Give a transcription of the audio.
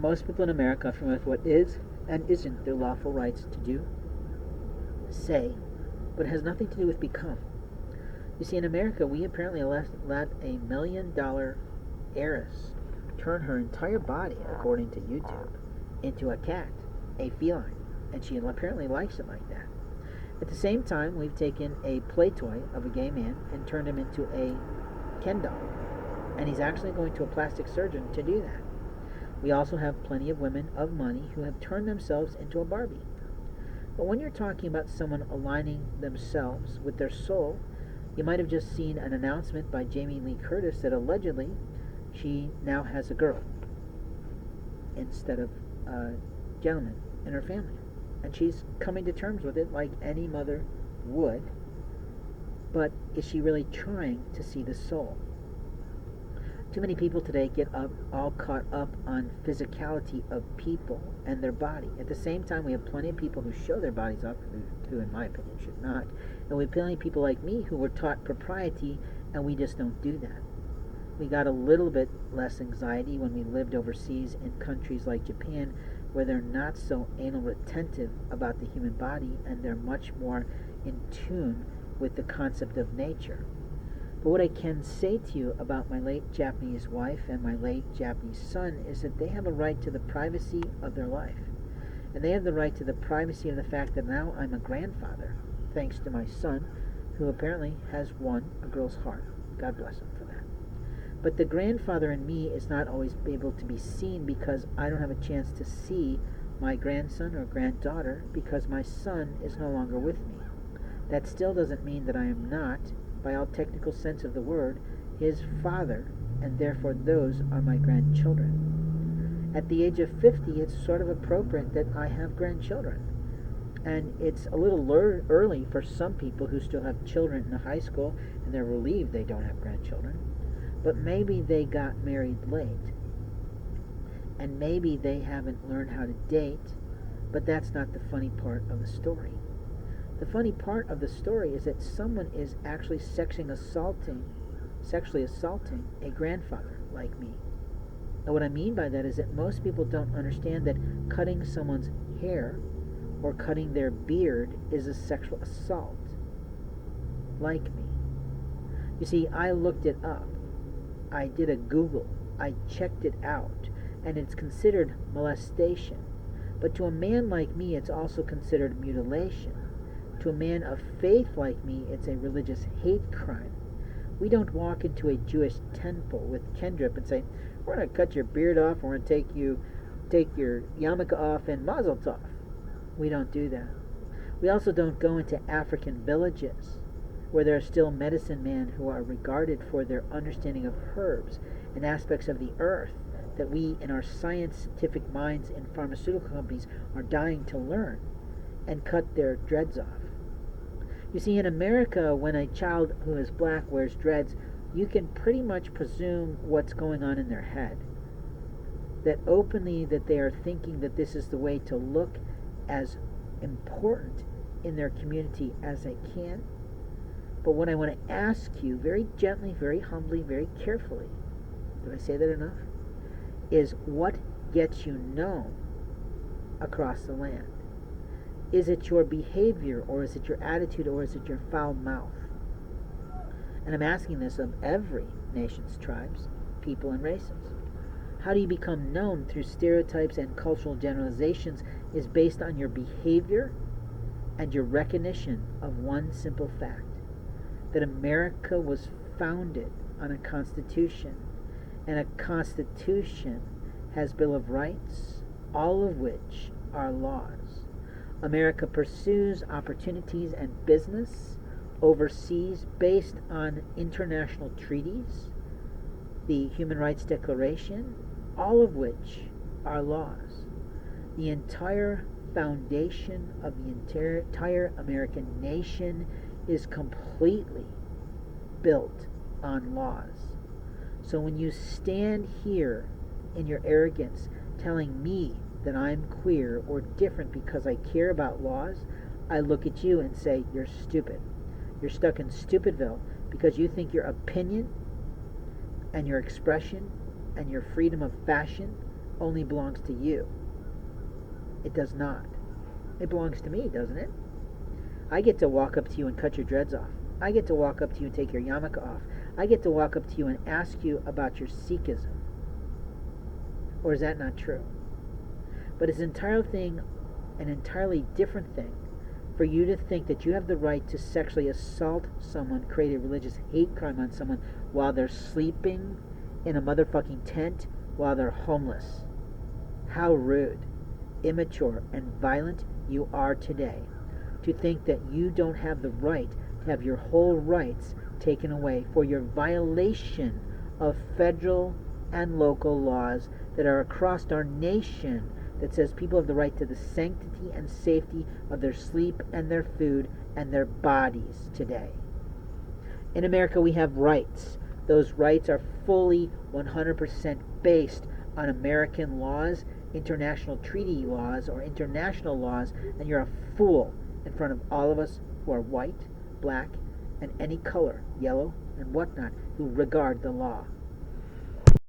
Most people in America are familiar with what is and isn't their lawful rights to do, say, but it has nothing to do with become. You see, in America, we apparently let $1 million heiress turn her entire body, according to YouTube, into a cat, a feline, and she apparently likes it like that. At the same time, we've taken a play toy of a gay man and turned him into a Ken doll, and he's actually going to a plastic surgeon to do that. We also have plenty of women of money who have turned themselves into a Barbie. But when you're talking about someone aligning themselves with their soul, you might have just seen an announcement by Jamie Lee Curtis that allegedly she now has a girl instead of a gentleman in her family. And she's coming to terms with it like any mother would. But is she really trying to see the soul? Too many people today get all caught up on physicality of people and their body. At the same time, we have plenty of people who show their bodies off, who in my opinion should not. And we have plenty of people like me who were taught propriety, and we just don't do that. We got a little bit less anxiety when we lived overseas in countries like Japan, where they're not so anal retentive about the human body, and they're much more in tune with the concept of nature. But what I can say to you about my late Japanese wife and my late Japanese son is that they have a right to the privacy of their life. And they have the right to the privacy of the fact that now I'm a grandfather, thanks to my son, who apparently has won a girl's heart. God bless him for that. But the grandfather in me is not always able to be seen because I don't have a chance to see my grandson or granddaughter because my son is no longer with me. That still doesn't mean that I am not, by all technical sense of the word, his father, and therefore those are my grandchildren. At the age of 50, it's sort of appropriate that I have grandchildren. And it's a little early for some people who still have children in high school, and they're relieved they don't have grandchildren. But maybe they got married late. And maybe they haven't learned how to date, but that's not the funny part of the story. The funny part of the story is that someone is actually sexually assaulting a grandfather like me. And what I mean by that is that most people don't understand that cutting someone's hair or cutting their beard is a sexual assault, like me. You see, I looked it up. I did a Google. I checked it out. And it's considered molestation. But to a man like me, it's also considered mutilation. To a man of faith like me, it's a religious hate crime. We don't walk into a Jewish temple with Kendrip and say, we're going to cut your beard off, we're going to take your yarmulke off and mazel tov. We don't do that. We also don't go into African villages where there are still medicine men who are regarded for their understanding of herbs and aspects of the earth that we in our scientific minds in pharmaceutical companies are dying to learn, and cut their dreads off. You see, in America, when a child who is black wears dreads, you can pretty much presume what's going on in their head. That openly that they are thinking that this is the way to look as important in their community as they can. But what I want to ask you, very gently, very humbly, very carefully, did I say that enough? Is what gets you known across the land? Is it your behavior, or is it your attitude, or is it your foul mouth? And I'm asking this of every nation's tribes, people, and races. How do you become known through stereotypes and cultural generalizations is based on your behavior and your recognition of one simple fact, that America was founded on a Constitution, and a Constitution has Bill of Rights, all of which are laws. America pursues opportunities and business overseas based on international treaties, the Human Rights Declaration, all of which are laws. The entire foundation of the entire American nation is completely built on laws. So when you stand here in your arrogance telling me that I'm queer or different because I care about laws, I look at you and say, you're stupid. You're stuck in Stupidville because you think your opinion and your expression and your freedom of fashion only belongs to you. It does not. It belongs to me, doesn't it? I get to walk up to you and cut your dreads off. I get to walk up to you and take your yarmulke off. I get to walk up to you and ask you about your Sikhism. Or is that not true? But it's an entirely different thing for you to think that you have the right to sexually assault someone, create a religious hate crime on someone while they're sleeping in a motherfucking tent, while they're homeless. How rude, immature, and violent you are today to think that you don't have the right to have your whole rights taken away for your violation of federal and local laws that are across our nation that says people have the right to the sanctity and safety of their sleep and their food and their bodies today. In America, we have rights. Those rights are fully 100% based on American laws, international treaty laws, or international laws, and you're a fool in front of all of us who are white, black, and any color, yellow, and whatnot, who regard the law.